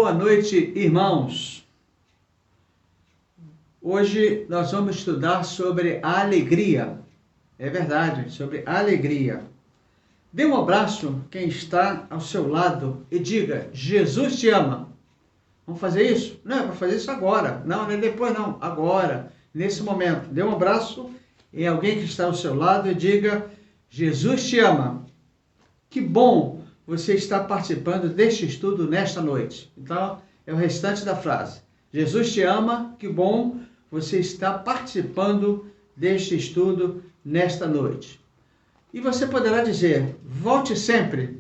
Boa noite, irmãos. Hoje nós vamos estudar sobre a alegria. É verdade, sobre a alegria. Dê um abraço quem está ao seu lado e diga: Jesus te ama. Vamos fazer isso? Não, é para fazer isso agora. Não é depois não, agora, nesse momento. Dê um abraço em alguém que está ao seu lado e diga: Jesus te ama. Que bom você está participando deste estudo nesta noite. Então, é o restante da frase. Jesus te ama, que bom você está participando deste estudo nesta noite. E você poderá dizer: volte sempre,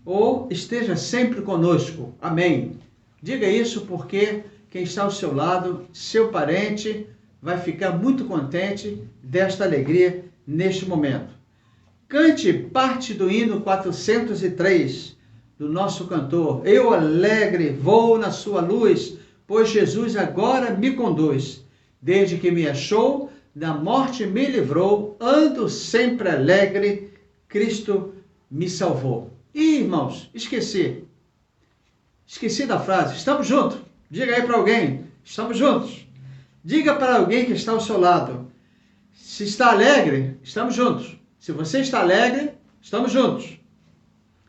ou esteja sempre conosco. Amém. Diga isso porque quem está ao seu lado, seu parente, vai ficar muito contente desta alegria neste momento. Cante parte do hino 403 do nosso cantor. Eu alegre vou na sua luz, pois Jesus agora me conduz. Desde que me achou, da morte me livrou, ando sempre alegre, Cristo me salvou. Ih, irmãos, esqueci da frase. Estamos juntos. Diga aí para alguém, estamos juntos. Diga para alguém que está ao seu lado. Se está alegre, estamos juntos. Se você está alegre, estamos juntos.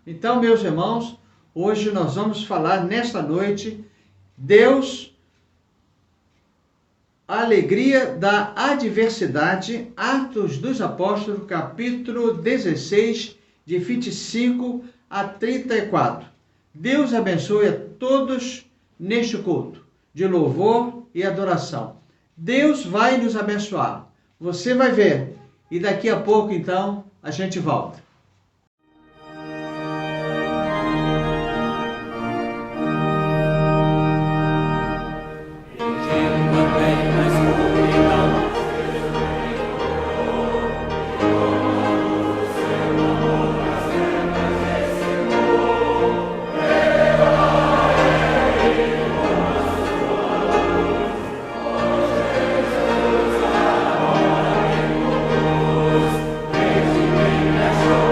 Então, meus irmãos, hoje nós vamos falar nesta noite, Deus, a alegria da adversidade, Atos dos Apóstolos, capítulo 16, de 25 a 34. Deus abençoe a todos neste culto de louvor e adoração. Deus vai nos abençoar. Você vai ver. E daqui a pouco, então, a gente volta. Let's go.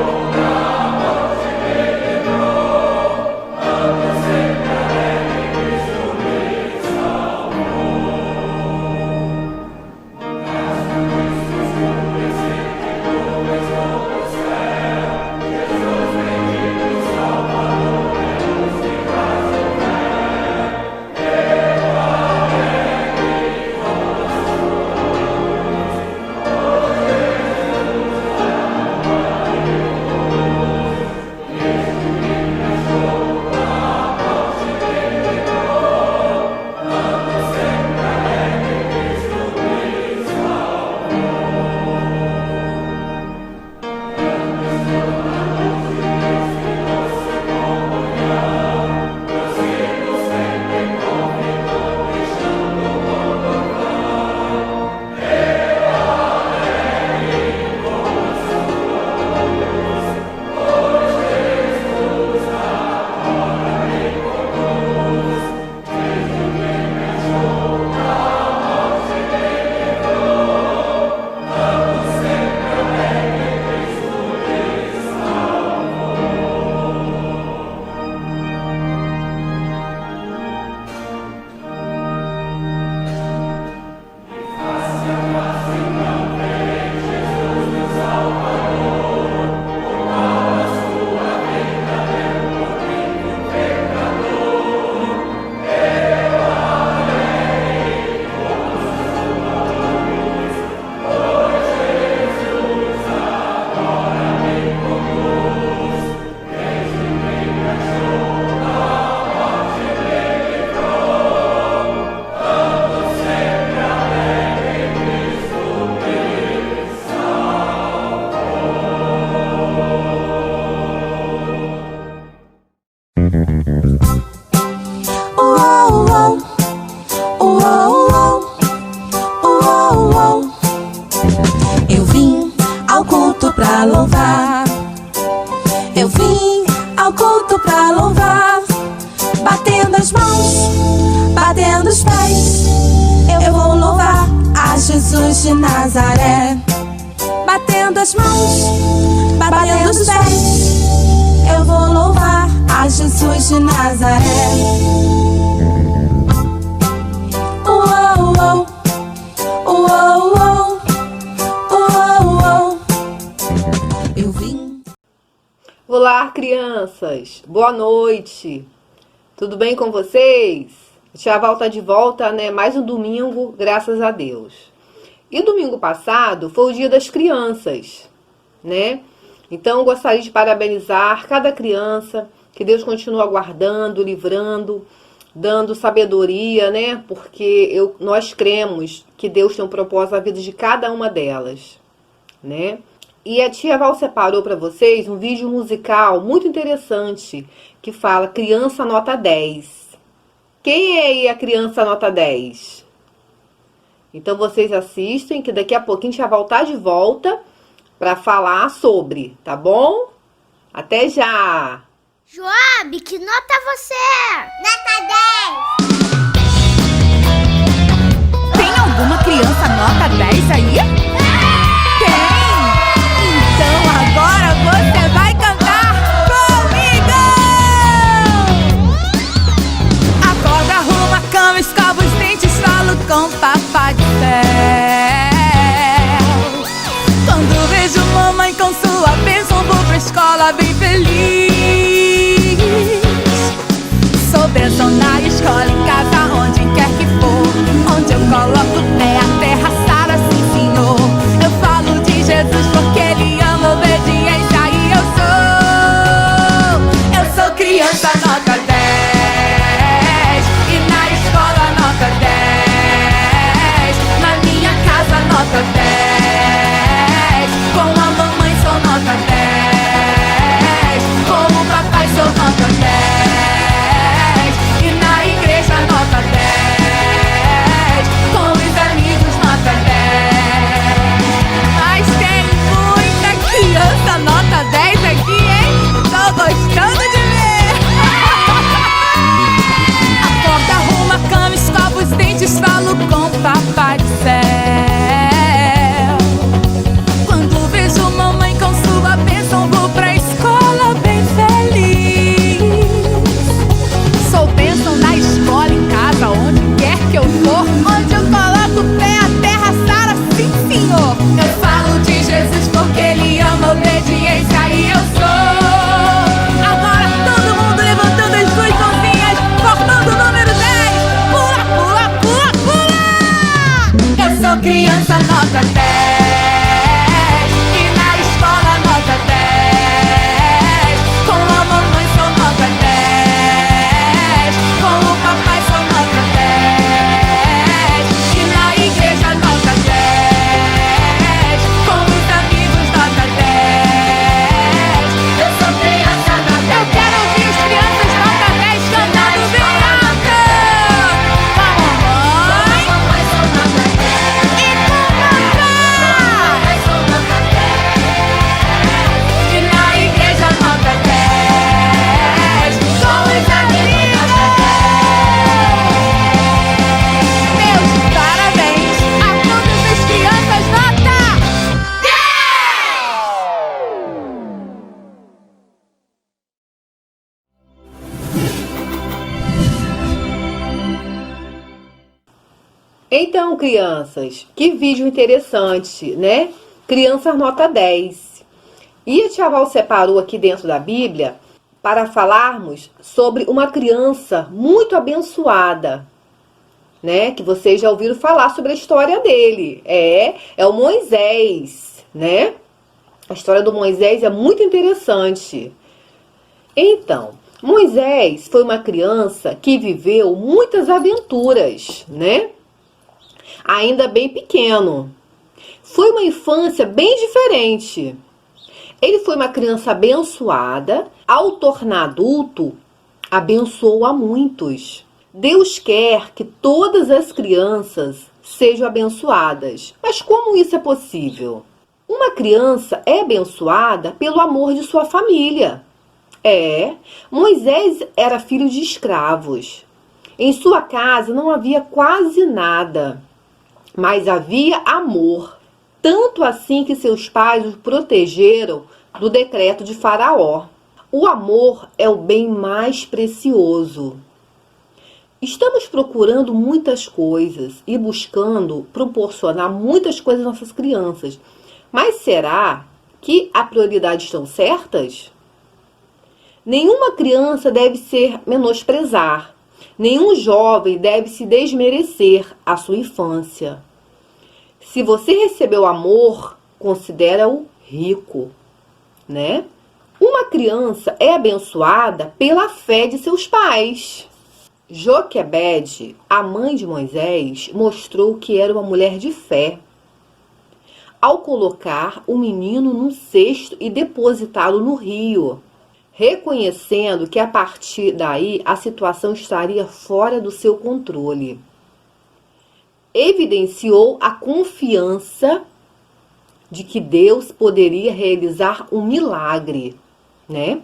Batendo as mãos, batendo os pés, eu vou louvar a Jesus de Nazaré. Batendo as mãos, batendo os pés, eu vou louvar a Jesus de Nazaré. Uou, uou, uou, uou, uou. Eu vim. Olá, crianças! Boa noite! Tudo bem com vocês? A Tia Val tá de volta, né? Mais um domingo, graças a Deus. E domingo passado foi o Dia das Crianças, né? Então, eu gostaria de parabenizar cada criança, que Deus continua guardando, livrando, dando sabedoria, né? Porque nós cremos que Deus tem um propósito na vida de cada uma delas, né? E a Tia Val separou para vocês um vídeo musical muito interessante que fala Criança Nota 10. Quem é aí a criança nota 10? Então vocês assistem, que daqui a pouquinho a Tia Val tá de volta para falar sobre, tá bom? Até já! Joab, que nota você é? Nota 10! Tem alguma criança nota 10 aí? Tem! Então agora você vai cantar comigo! Acorda, arruma a cama, escova os dentes, falo com papai do céu. Quando vejo mamãe com sua bênção, vou pra escola bem feliz. Sou bênção na escola, em casa, onde quer que for. Onde eu coloco o pé, a terra sara, sim senhor. Eu falo de Jesus porque ele ama obediência e eu sou criança nota 10. E na escola nota 10. Na minha casa nota 10. Com a mamãe sou nota 10. Com o papai sou nota 10. E na igreja nota 10. Com os amigos nota 10. Mas tem muita criança nota 10 aqui, hein? Tô gostando de ver. Acorda, arruma a cama, escova os dentes, falo com o papai do céu. Quando vejo mamãe com sua bênção, vou pra escola bem feliz. Sou bênção na escola, em casa, onde quer que eu for. Onde eu coloco o pé, a terra sara, sim senhor. Eu falo de Jesus porque ele ama obediência e eu sou. Agora todo mundo levantando as duas mãozinhas, formando o número 10. Pula, pula, pula, pula. Eu sou criança nota 10. E na escola nota 10. Com a mamãe sou nota 10. Com o papai sou nota 10. E na igreja nota 10. Com os amigos nota 10. Eu sou criança nota 10. Eu quero ouvir as crianças nota 10 cantando bem alto. Com a mamãe. Com a mamãe sou nota 10. E com o papai. Sou nota 10. E na igreja nota 10. Com os amigos nota 10. Meus parabéns a todas as crianças nota 10! Então, crianças, que vídeo interessante, né? Crianças nota 10. E a Tia Val separou aqui dentro da Bíblia para falarmos sobre uma criança muito abençoada, né? Que vocês já ouviram falar sobre a história dele. É o Moisés, né? A história do Moisés é muito interessante. Então, Moisés foi uma criança que viveu muitas aventuras, né? Ainda bem pequeno. Foi uma infância bem diferente. Ele foi uma criança abençoada. Ao tornar adulto, abençoou a muitos. Deus quer que todas as crianças sejam abençoadas. Mas como isso é possível? Uma criança é abençoada pelo amor de sua família. Moisés era filho de escravos. Em sua casa não havia quase nada, mas havia amor. Tanto assim que seus pais o protegeram do decreto de Faraó. O amor é o bem mais precioso. Estamos procurando muitas coisas e buscando proporcionar muitas coisas às nossas crianças. Mas será que a prioridade estão certas? Nenhuma criança deve ser menosprezar. Nenhum jovem deve se desmerecer a sua infância. Se você recebeu amor, considera-o rico, né? Uma criança é abençoada pela fé de seus pais. Joquebede, a mãe de Moisés, mostrou que era uma mulher de fé ao colocar o menino num cesto e depositá-lo no rio, reconhecendo que a partir daí a situação estaria fora do seu controle. Evidenciou a confiança de que Deus poderia realizar um milagre, né?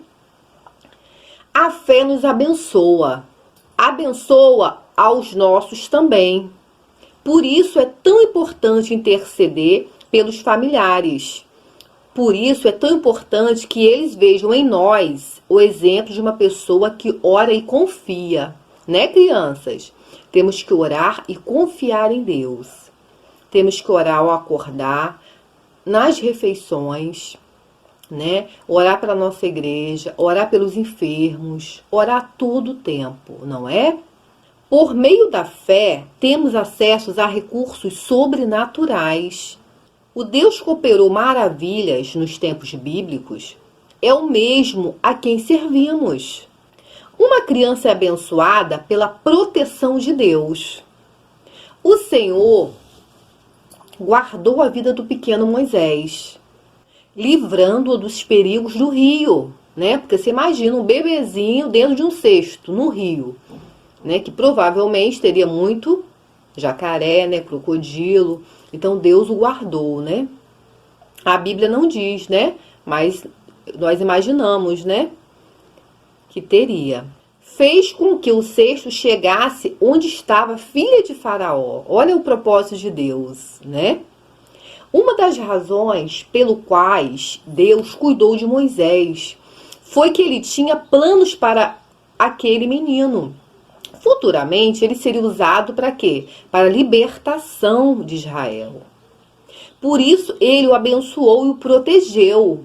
A fé nos abençoa aos nossos também. Por isso é tão importante interceder pelos familiares. Por isso é tão importante que eles vejam em nós o exemplo de uma pessoa que ora e confia, né, crianças? Temos que orar e confiar em Deus. Temos que orar ao acordar, nas refeições, né? Orar pela nossa igreja, orar pelos enfermos, orar todo o tempo, não é? Por meio da fé, temos acesso a recursos sobrenaturais. O Deus que operou maravilhas nos tempos bíblicos é o mesmo a quem servimos. Uma criança é abençoada pela proteção de Deus. O Senhor guardou a vida do pequeno Moisés, livrando-o dos perigos do rio, né? Porque você imagina um bebezinho dentro de um cesto, no rio, né? Que provavelmente teria muito jacaré, né? Crocodilo. Então Deus o guardou, né? A Bíblia não diz, né? Mas nós imaginamos, né? Que teria. Fez com que o cesto chegasse onde estava a filha de Faraó. Olha o propósito de Deus, né? Uma das razões pelo quais Deus cuidou de Moisés foi que ele tinha planos para aquele menino. Futuramente, ele seria usado para quê? Para a libertação de Israel. Por isso, ele o abençoou e o protegeu.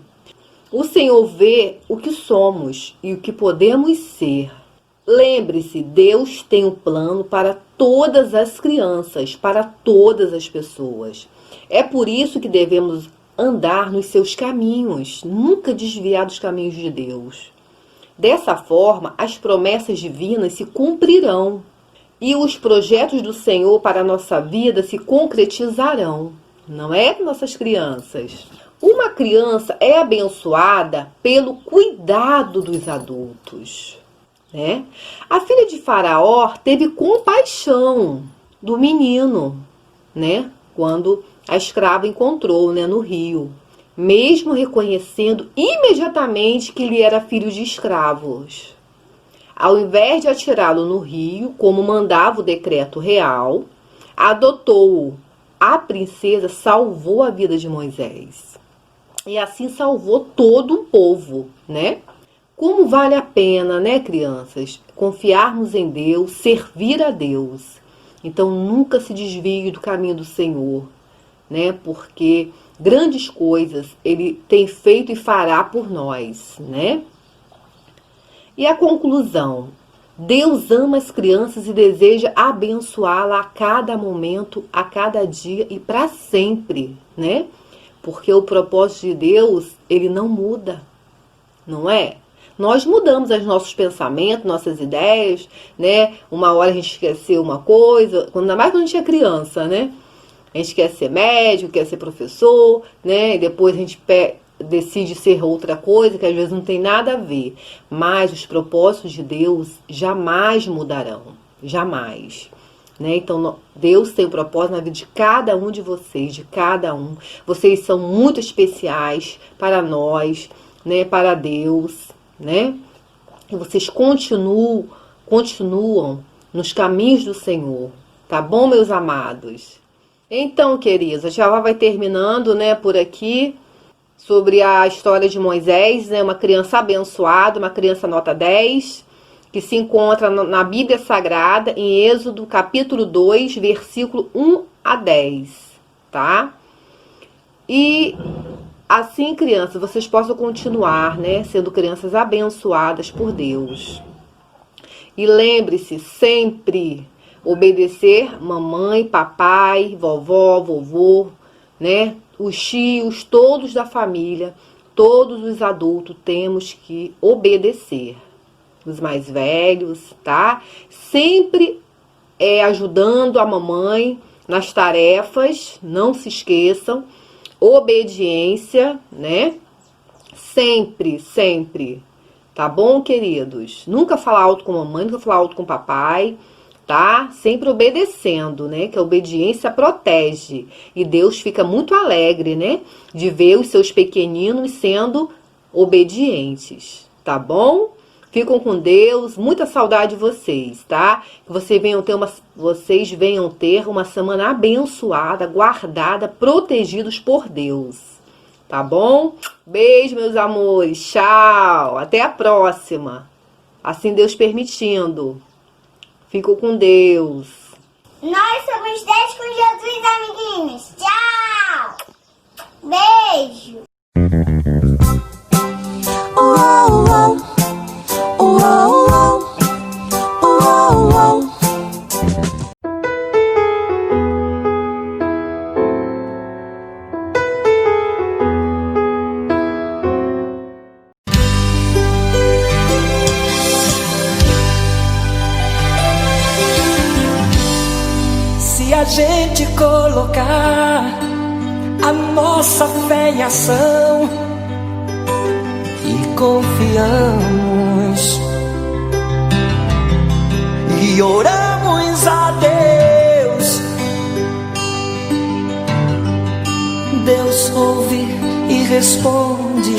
O Senhor vê o que somos e o que podemos ser. Lembre-se, Deus tem um plano para todas as crianças, para todas as pessoas. É por isso que devemos andar nos seus caminhos, nunca desviar dos caminhos de Deus. Dessa forma, as promessas divinas se cumprirão e os projetos do Senhor para a nossa vida se concretizarão, não é, nossas crianças? Uma criança é abençoada pelo cuidado dos adultos, né? A filha de Faraó teve compaixão do menino, né? Quando a escrava encontrou, né, no rio, mesmo reconhecendo imediatamente que ele era filho de escravos. Ao invés de atirá-lo no rio, como mandava o decreto real, adotou-o. A princesa salvou a vida de Moisés. E assim salvou todo um povo, né? Como vale a pena, né, crianças, confiarmos em Deus, servir a Deus. Então, nunca se desvie do caminho do Senhor, né? Porque grandes coisas Ele tem feito e fará por nós, né? E a conclusão: Deus ama as crianças e deseja abençoá-la a cada momento, a cada dia e para sempre, né? Porque o propósito de Deus, ele não muda, não é? Nós mudamos os nossos pensamentos, nossas ideias, né? Uma hora a gente esqueceu uma coisa, ainda mais quando a gente é criança, né? A gente quer ser médico, quer ser professor, né? E depois a gente decide ser outra coisa, que às vezes não tem nada a ver. Mas os propósitos de Deus jamais mudarão. Jamais. Né? Então, Deus tem um propósito na vida de cada um de vocês, de cada um. Vocês são muito especiais para nós, né? Para Deus, né? E vocês continuam, nos caminhos do Senhor. Tá bom, meus amados? Então, queridos, a tia Val vai terminando, né, por aqui, sobre a história de Moisés, né, uma criança abençoada, uma criança nota 10, que se encontra na Bíblia Sagrada, em Êxodo, capítulo 2, versículo 1 a 10, tá? E assim, crianças, vocês possam continuar, né, sendo crianças abençoadas por Deus. E lembre-se sempre obedecer mamãe, papai, vovó, vovô, né? Os tios, todos da família, todos os adultos temos que obedecer. Os mais velhos, tá? Sempre ajudando a mamãe nas tarefas, não se esqueçam. Obediência, né? Sempre, sempre. Tá bom, queridos? Nunca falar alto com mamãe, nunca falar alto com papai, tá? Sempre obedecendo, né? Que a obediência protege. E Deus fica muito alegre, né? De ver os seus pequeninos sendo obedientes, tá bom? Ficam com Deus, muita saudade de vocês, tá? Que vocês venham ter uma semana abençoada, guardada, protegidos por Deus, tá bom? Beijo, meus amores, tchau, até a próxima, assim Deus permitindo. Fico com Deus. Nós somos 10 com Jesus, amiguinhos. Tchau! Beijo! Se a gente colocar a nossa fé em ação e confiamos e oramos a Deus, Deus ouve e responde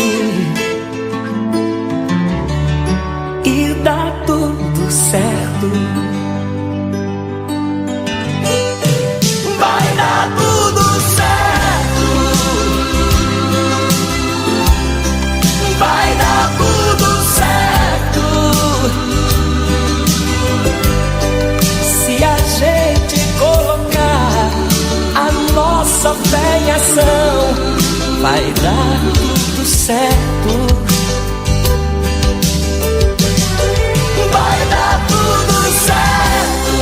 e dá tudo certo. Vai dar tudo certo. Vai dar tudo certo. Se a gente colocar a nossa fé em ação, vai dar tudo certo. Vai dar tudo certo.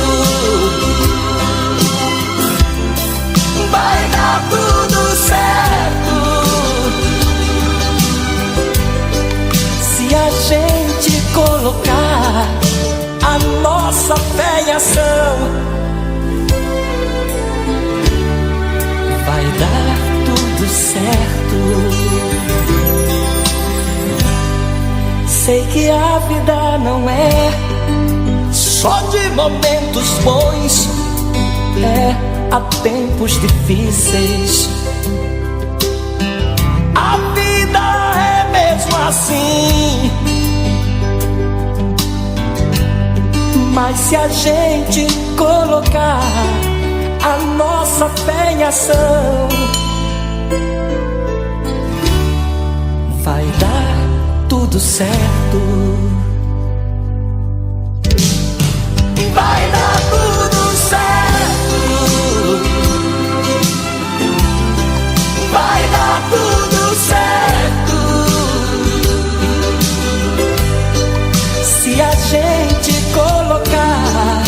Vai dar tudo certo. Se a gente colocar a nossa fé em ação, vai dar tudo certo. Sei que a vida não é só de momentos bons, há tempos difíceis. A vida é mesmo assim. Mas se a gente colocar a nossa fé em ação, vai dar tudo certo. Vai dar tudo certo. Vai dar tudo certo. Se a gente colocar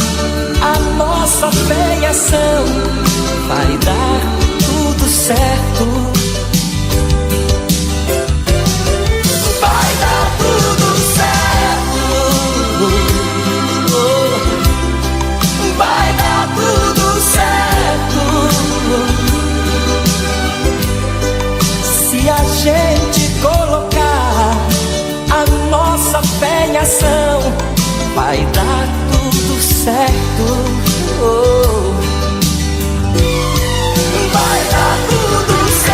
a nossa fé em ação, vai dar tudo certo. Vai dar tudo certo. Vai dar tudo certo. Se a gente colocar a nossa fé em ação, vai dar tudo certo. Vai dar tudo certo.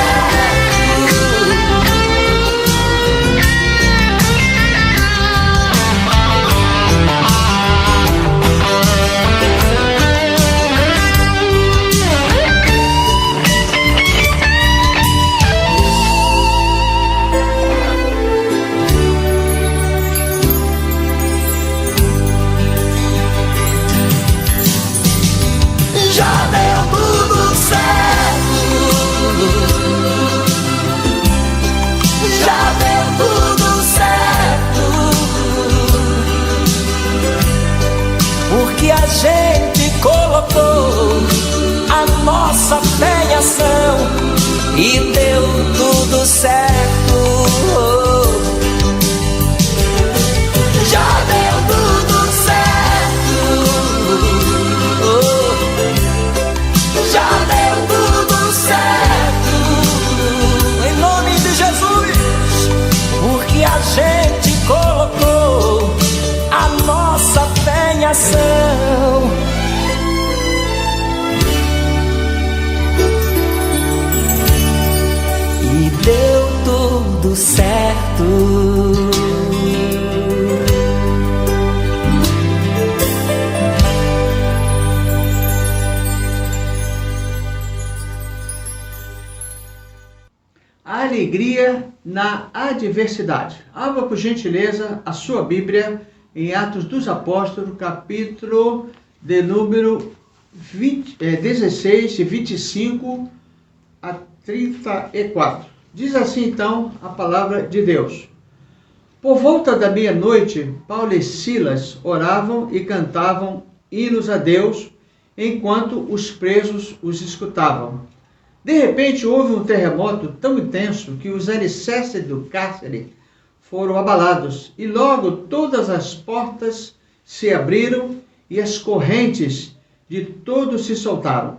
porque a gente colocou a nossa fé em ação e deu tudo certo. Já deu tudo certo. Já deu tudo certo. Em nome de Jesus, porque a gente colocou a nossa fé em ação. E deu tudo certo. A alegria na adversidade. Abra, por gentileza, a sua Bíblia em Atos dos Apóstolos, capítulo de número 16, de 25 a 34. Diz assim, então, a palavra de Deus. Por volta da meia-noite, Paulo e Silas oravam e cantavam hinos a Deus, enquanto os presos os escutavam. De repente, houve um terremoto tão intenso que os alicerces do cárcere foram abalados, e logo todas as portas se abriram e as correntes de todos se soltaram.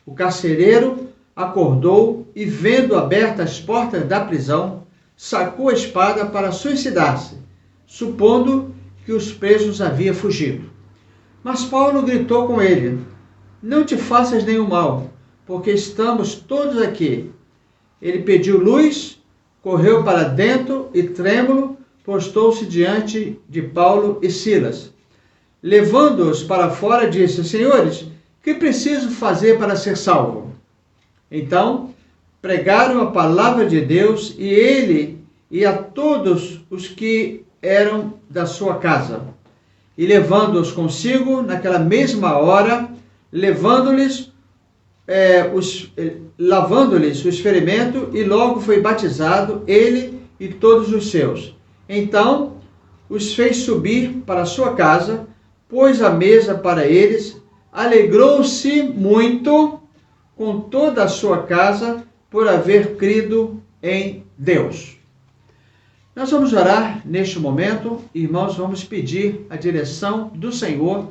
O carcereiro acordou e, vendo abertas as portas da prisão, sacou a espada para suicidar-se, supondo que os presos haviam fugido. Mas Paulo gritou com ele: não te faças nenhum mal, porque estamos todos aqui. Ele pediu luz, correu para dentro e, trêmulo, postou-se diante de Paulo e Silas. Levando-os para fora, disse: senhores, que preciso fazer para ser salvo? Então, pregaram a palavra de Deus, e ele e a todos os que eram da sua casa. E levando-os consigo, naquela mesma hora, lavando-lhes os ferimentos, e logo foi batizado ele e todos os seus. Então os fez subir para a sua casa, pôs a mesa para eles, alegrou-se muito com toda a sua casa por haver crido em Deus. Nós vamos orar neste momento, irmãos, vamos pedir a direção do Senhor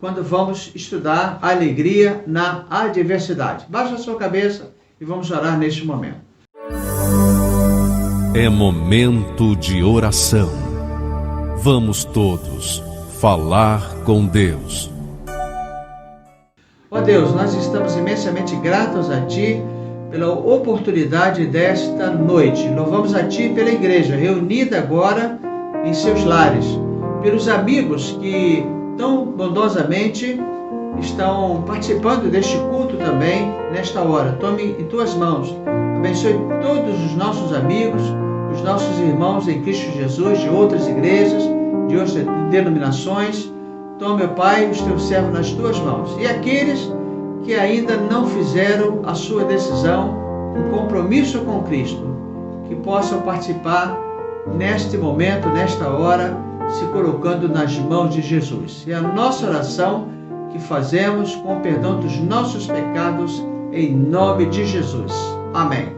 quando vamos estudar a alegria na adversidade. Baixa a sua cabeça e vamos orar neste momento. É momento de oração. Vamos todos falar com Deus. Ó Deus, nós estamos imensamente gratos a Ti pela oportunidade desta noite. Louvamos a Ti pela igreja reunida agora em seus lares, pelos amigos que tão bondosamente estão participando deste culto também nesta hora. Tome em Tuas mãos, abençoe todos os nossos amigos, os nossos irmãos em Cristo Jesus, de outras igrejas, de outras denominações. Tome, ó Pai, os Teus servos nas Tuas mãos. E aqueles que ainda não fizeram a sua decisão, um compromisso com Cristo, que possam participar neste momento, nesta hora, se colocando nas mãos de Jesus. É a nossa oração que fazemos com o perdão dos nossos pecados, em nome de Jesus. Amém.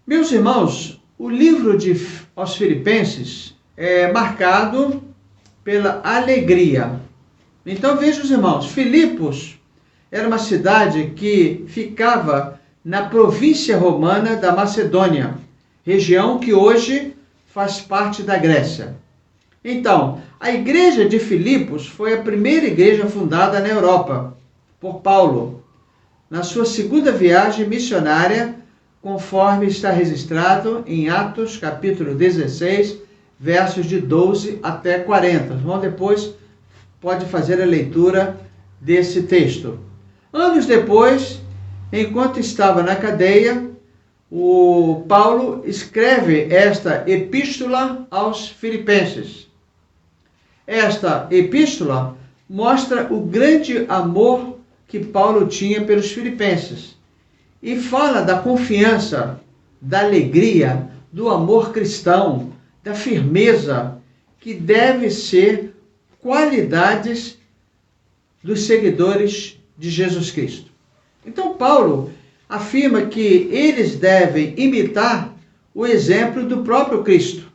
Meus irmãos, o livro aos Filipenses é marcado pela alegria. Então vejam os irmãos, Filipos era uma cidade que ficava na província romana da Macedônia, região que hoje faz parte da Grécia. Então, a igreja de Filipos foi a primeira igreja fundada na Europa por Paulo, na sua segunda viagem missionária, conforme está registrado em Atos, capítulo 16, versos de 12 até 40. Vamos depois, pode fazer a leitura desse texto. Anos depois, enquanto estava na cadeia, o Paulo escreve esta epístola aos Filipenses. Esta epístola mostra o grande amor que Paulo tinha pelos filipenses e fala da confiança, da alegria, do amor cristão, da firmeza que deve ser qualidades dos seguidores de Jesus Cristo. Então, Paulo afirma que eles devem imitar o exemplo do próprio Cristo,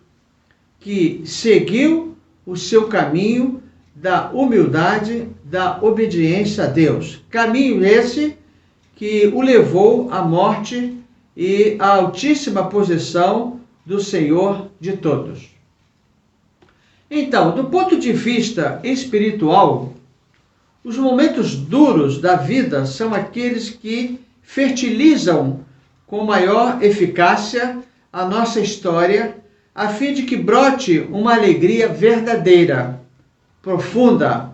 que seguiu o seu caminho da humildade, da obediência a Deus. Caminho esse que o levou à morte e à altíssima posição do Senhor de todos. Então, do ponto de vista espiritual, os momentos duros da vida são aqueles que fertilizam com maior eficácia a nossa história, a fim de que brote uma alegria verdadeira, profunda,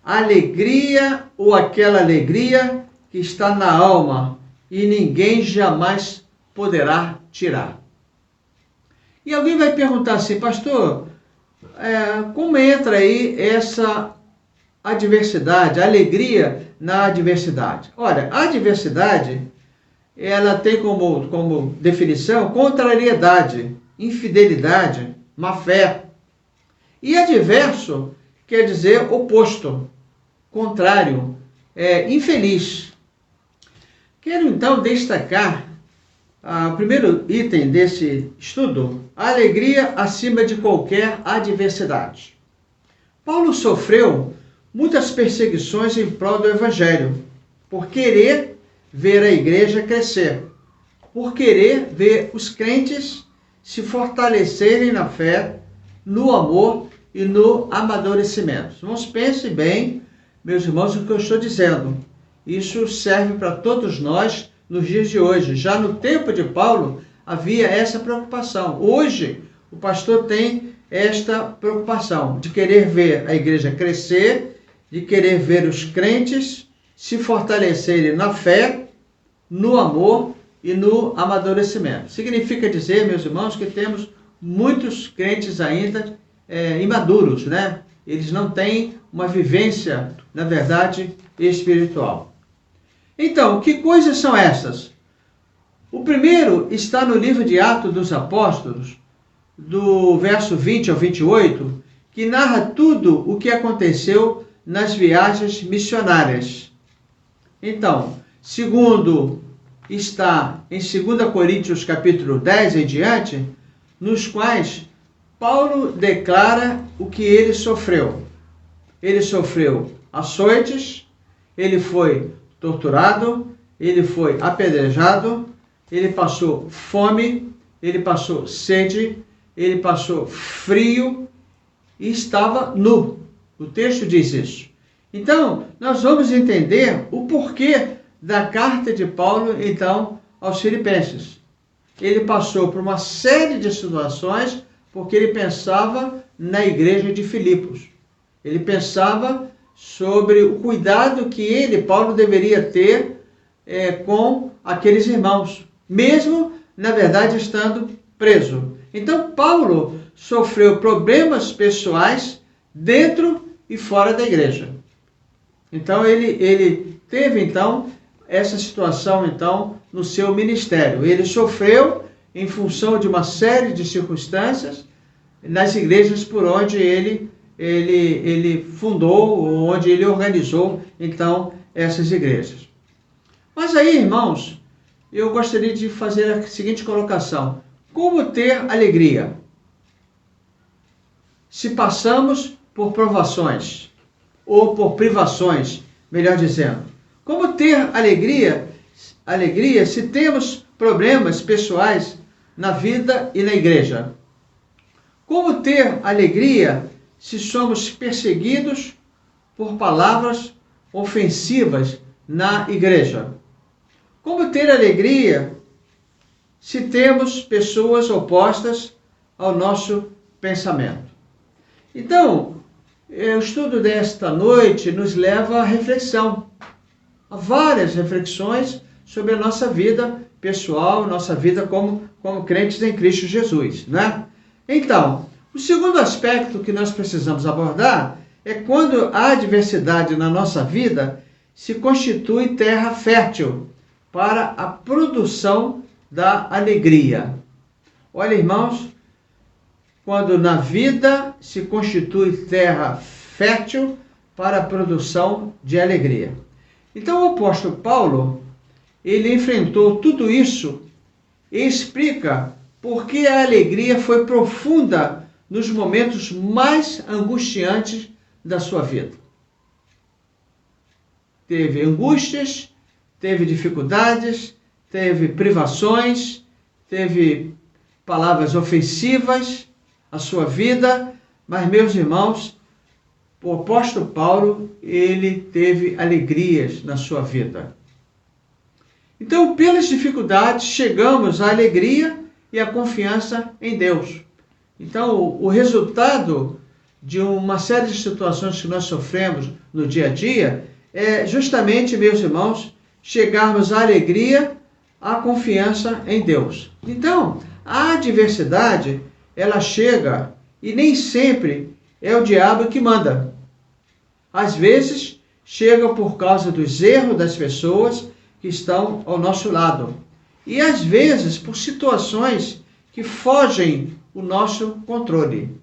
alegria ou aquela alegria que está na alma e ninguém jamais poderá tirar. E alguém vai perguntar assim, pastor, como entra aí essa adversidade, alegria na adversidade? Olha, a adversidade, ela tem como definição contrariedade, infidelidade, má fé. E adverso quer dizer oposto, contrário, infeliz. Quero então destacar o primeiro item desse estudo, a alegria acima de qualquer adversidade. Paulo sofreu muitas perseguições em prol do Evangelho, por querer ver a igreja crescer, por querer ver os crentes se fortalecerem na fé, no amor e no amadurecimento. Mas pense bem, meus irmãos, o que eu estou dizendo. Isso serve para todos nós nos dias de hoje. Já no tempo de Paulo havia essa preocupação. Hoje, o pastor tem esta preocupação de querer ver a igreja crescer, de querer ver os crentes se fortalecerem na fé, no amor e no amadurecimento. Significa dizer, meus irmãos, que temos muitos crentes ainda imaduros, né? Eles não têm uma vivência, na verdade, espiritual. Então, que coisas são essas? O primeiro está no livro de Atos dos Apóstolos, do verso 20 ao 28, que narra tudo o que aconteceu nas viagens missionárias. Então, segundo está em 2 Coríntios capítulo 10 em diante, nos quais Paulo declara o que ele sofreu. Ele sofreu açoites, ele foi torturado, ele foi apedrejado, ele passou fome, ele passou sede, ele passou frio e estava nu. O texto diz isso. Então, nós vamos entender o porquê da carta de Paulo, então, aos Filipenses. Ele passou por uma série de situações porque ele pensava na igreja de Filipos. Ele pensava sobre o cuidado que ele, Paulo, deveria ter com aqueles irmãos, mesmo, na verdade, estando preso. Então, Paulo sofreu problemas pessoais dentro e fora da igreja. Então, ele teve, então, essa situação, então, no seu ministério. Ele sofreu em função de uma série de circunstâncias nas igrejas por onde ele fundou, onde ele organizou, então, essas igrejas. Mas aí, irmãos, eu gostaria de fazer a seguinte colocação. Como ter alegria? Se passamos por provações, ou por privações, melhor dizendo. Como ter alegria se temos problemas pessoais na vida e na igreja? Como ter alegria se somos perseguidos por palavras ofensivas na igreja? Como ter alegria se temos pessoas opostas ao nosso pensamento? Então, o estudo desta noite nos leva à reflexão, a várias reflexões sobre a nossa vida pessoal, nossa vida como crentes em Cristo Jesus, né? Então, o segundo aspecto que nós precisamos abordar é quando a adversidade na nossa vida se constitui terra fértil para a produção da alegria. Olha, irmãos, quando na vida se constitui terra fértil para a produção de alegria. Então o apóstolo Paulo, ele enfrentou tudo isso e explica por que a alegria foi profunda nos momentos mais angustiantes da sua vida. Teve angústias, teve dificuldades, teve privações, teve palavras ofensivas à sua vida, mas, meus irmãos, o apóstolo Paulo, ele teve alegrias na sua vida. Então, pelas dificuldades, chegamos à alegria e à confiança em Deus. Então, o resultado de uma série de situações que nós sofremos no dia a dia é justamente, meus irmãos, chegarmos à alegria, à confiança em Deus. Então, a adversidade, ela chega e nem sempre é o diabo que manda. Às vezes, chega por causa dos erros das pessoas que estão ao nosso lado. E às vezes, por situações que fogem o nosso controle.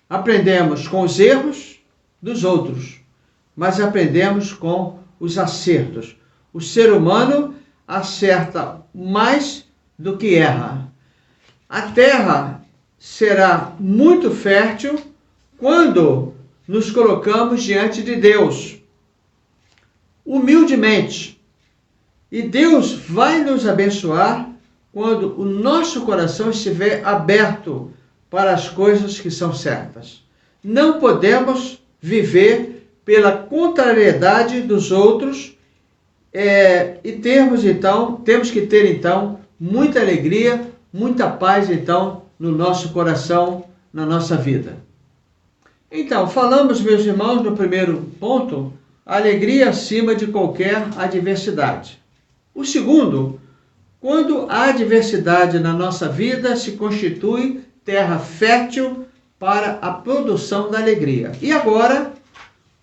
Aprendemos com os erros dos outros, mas aprendemos com os acertos. O ser humano acerta mais do que erra. A terra será muito fértil quando nos colocamos diante de Deus, humildemente. E Deus vai nos abençoar quando o nosso coração estiver aberto para as coisas que são certas. Não podemos viver pela contrariedade dos outros e temos que ter então muita alegria, muita paz então no nosso coração, na nossa vida. Então, falamos, meus irmãos, no primeiro ponto, alegria acima de qualquer adversidade. O segundo, quando a adversidade na nossa vida se constitui terra fértil para a produção da alegria. E agora,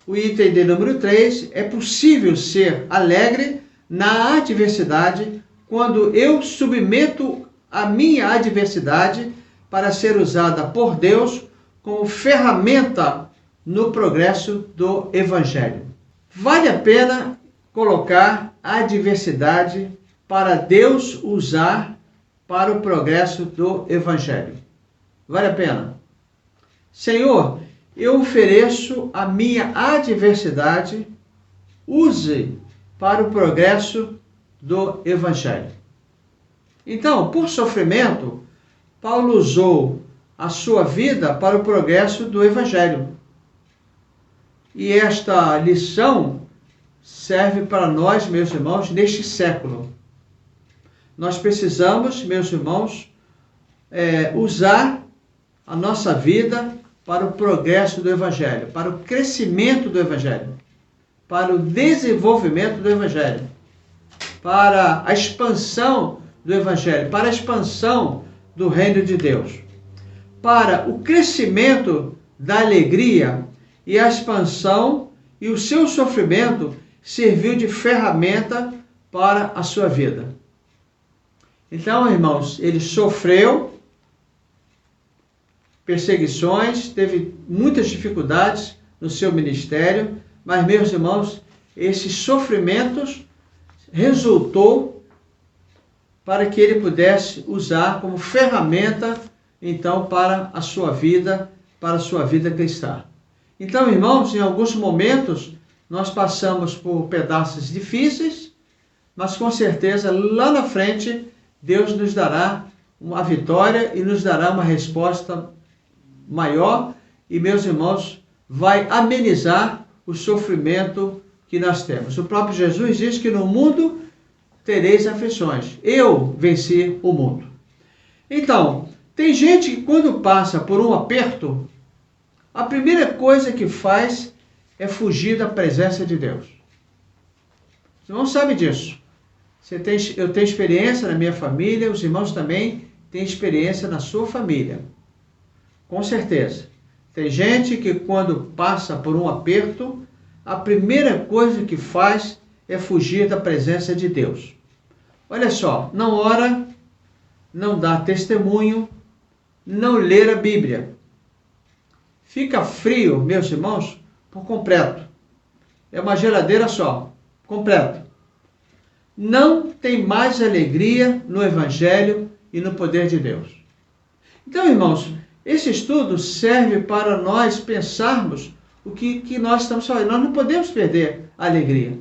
o item de número 3, é possível ser alegre na adversidade quando eu submeto a minha adversidade para ser usada por Deus como ferramenta no progresso do Evangelho. Vale a pena colocar a adversidade para Deus usar para o progresso do Evangelho. Vale a pena? Senhor, eu ofereço a minha adversidade, use para o progresso do Evangelho. Então, por sofrimento, Paulo usou a sua vida para o progresso do Evangelho. E esta lição serve para nós, meus irmãos, neste século. Nós precisamos, meus irmãos, usar a nossa vida para o progresso do Evangelho, para o crescimento do Evangelho, para o desenvolvimento do Evangelho, para a expansão do Evangelho, para a expansão do reino de Deus, para o crescimento da alegria e a expansão, e o seu sofrimento serviu de ferramenta para a sua vida. Então, irmãos, ele sofreu perseguições, teve muitas dificuldades no seu ministério, mas, meus irmãos, esses sofrimentos resultou para que ele pudesse usar como ferramenta, então, para a sua vida cristã. Então, irmãos, em alguns momentos, nós passamos por pedaços difíceis, mas com certeza, lá na frente, Deus nos dará uma vitória e nos dará uma resposta maior e, meus irmãos, vai amenizar o sofrimento que nós temos. O próprio Jesus diz que no mundo tereis aflições. Eu venci o mundo. Então, tem gente que quando passa por um aperto, a primeira coisa que faz é fugir da presença de Deus. Você não sabe disso. Eu tenho experiência na minha família, os irmãos também têm experiência na sua família. Com certeza. Tem gente que quando passa por um aperto, a primeira coisa que faz é fugir da presença de Deus. Olha só, não ora, não dá testemunho, não ler a Bíblia. fica frio, meus irmãos, por completo. É uma geladeira só, completo. Não tem mais alegria no Evangelho e no poder de Deus. Então, irmãos, esse estudo serve para nós pensarmos o que nós estamos falando. Nós não podemos perder a alegria.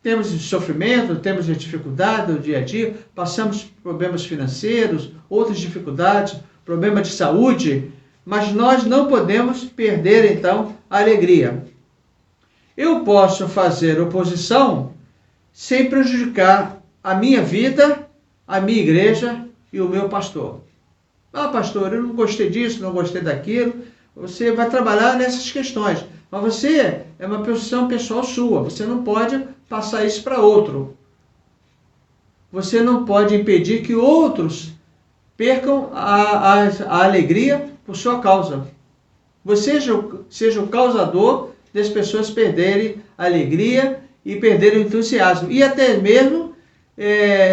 Temos sofrimento, temos dificuldade no dia a dia, passamos problemas financeiros, outras dificuldades, problema de saúde, mas nós não podemos perder, então, a alegria. Eu posso fazer oposição sem prejudicar a minha vida, a minha igreja e o meu pastor. Ah, pastor, eu não gostei disso, não gostei daquilo. Você vai trabalhar nessas questões, mas você é uma posição pessoal sua. Você não pode passar isso para outro. Você não pode impedir que outros percam a alegria por sua causa. Você seja o causador das pessoas perderem a alegria e perderem o entusiasmo. E até mesmo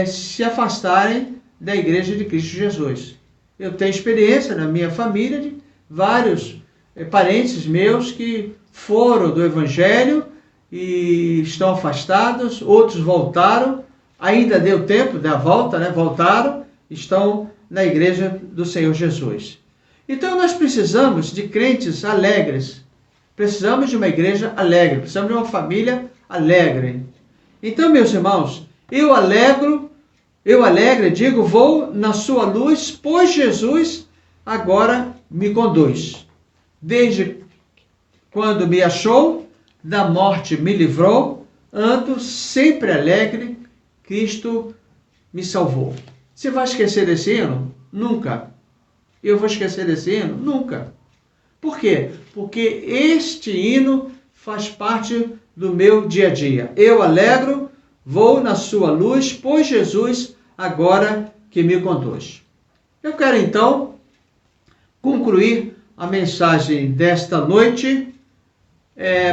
se afastarem da Igreja de Cristo Jesus. Eu tenho experiência na minha família de vários parentes meus que foram do Evangelho e estão afastados, outros voltaram, ainda deu tempo da volta, né? Voltaram, estão na Igreja do Senhor Jesus. Então nós precisamos de crentes alegres, precisamos de uma igreja alegre, precisamos de uma família alegre. Então, meus irmãos, eu alegre, digo, vou na sua luz, pois Jesus agora me conduz. Desde quando me achou, da morte me livrou, ando sempre alegre, Cristo me salvou. Você vai esquecer desse hino? Nunca. Eu vou esquecer desse hino? Nunca. Por quê? Porque este hino faz parte do meu dia a dia. Eu alegro, vou na sua luz, pois Jesus agora que me conduz. Eu quero então concluir a mensagem desta noite,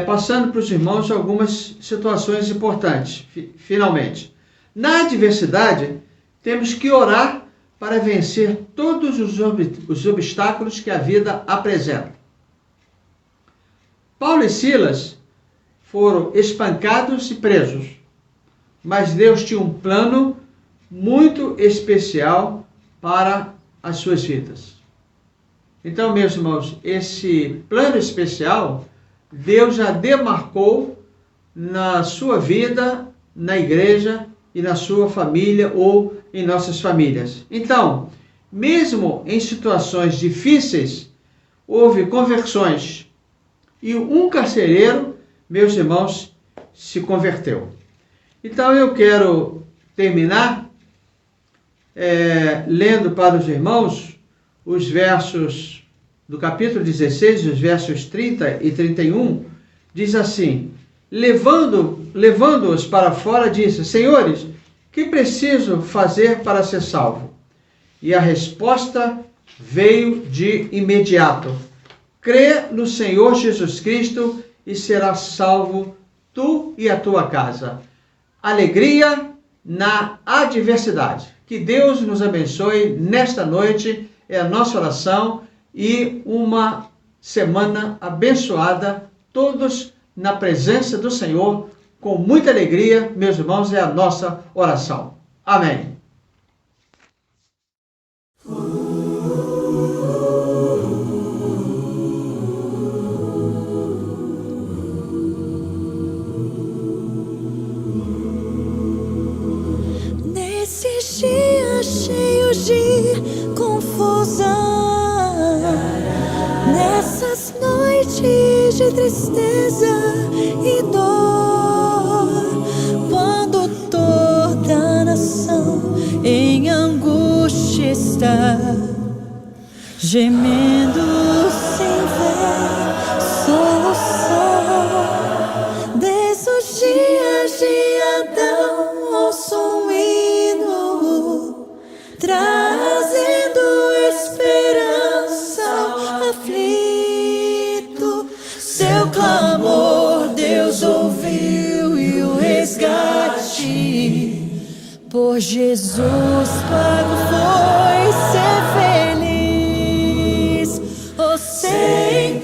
passando para os irmãos algumas situações importantes, finalmente. Na adversidade, temos que orar para vencer todos os obstáculos que a vida apresenta. Paulo e Silas foram espancados e presos, mas Deus tinha um plano muito especial para as suas vidas. Então, meus irmãos, esse plano especial, Deus já demarcou na sua vida, na igreja e na sua família ou em nossas famílias. Então, mesmo em situações difíceis, houve conversões e um carcereiro, meus irmãos, se converteu. Então, eu quero terminar lendo para os irmãos os versos do capítulo 16, os versos 30 e 31, diz assim: levando-os para fora, disse: Senhores, que preciso fazer para ser salvo? E a resposta veio de imediato: crê no Senhor Jesus Cristo e serás salvo tu e a tua casa. Alegria na adversidade. Que Deus nos abençoe nesta noite, é a nossa oração, e uma semana abençoada, todos na presença do Senhor, com muita alegria, meus irmãos, é a nossa oração. Amém. Nesses dias cheios de confusão, nessas noites de tristeza e dor, quando toda a nação em angústia está, gemendo sem ver solução, desde os dias de Adão ouço um hino, trazendo esperança ao aflito. Seu clamor Deus ouviu e o resgate por Jesus pago foi ser feliz. O Senhor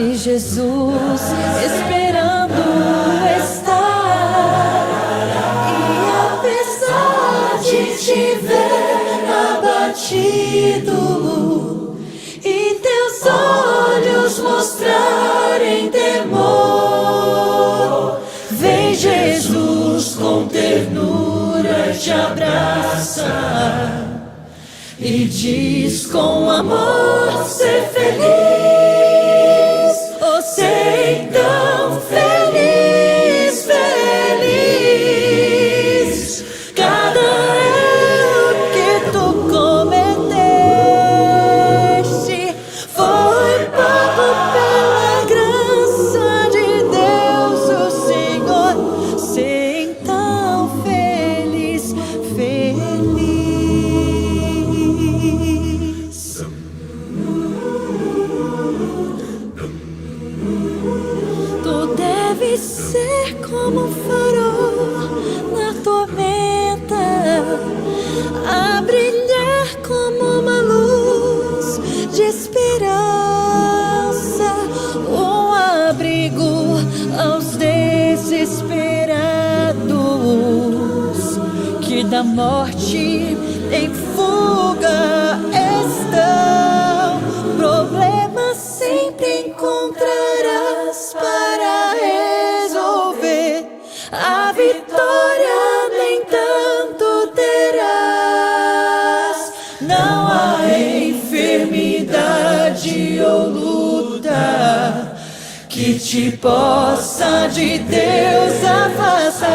e Jesus esperando está. E apesar de te ver abatido e teus olhos mostrarem temor, vem Jesus com ternura te abraça e diz com amor ser feliz. Oh, ser tão feliz, feliz. Cada erro que tu cometeste foi pago pela graça de Deus, o Senhor. Ser tão feliz, feliz. Tu deves ser como um farol na tormenta, a brilhar como uma luz de esperança, um abrigo aos desesperados que da morte em fuga estão. Problemas sempre encontrarás para resolver, a vitória nem tanto terás. Não há enfermidade ou luta que te possa de Deus afastar.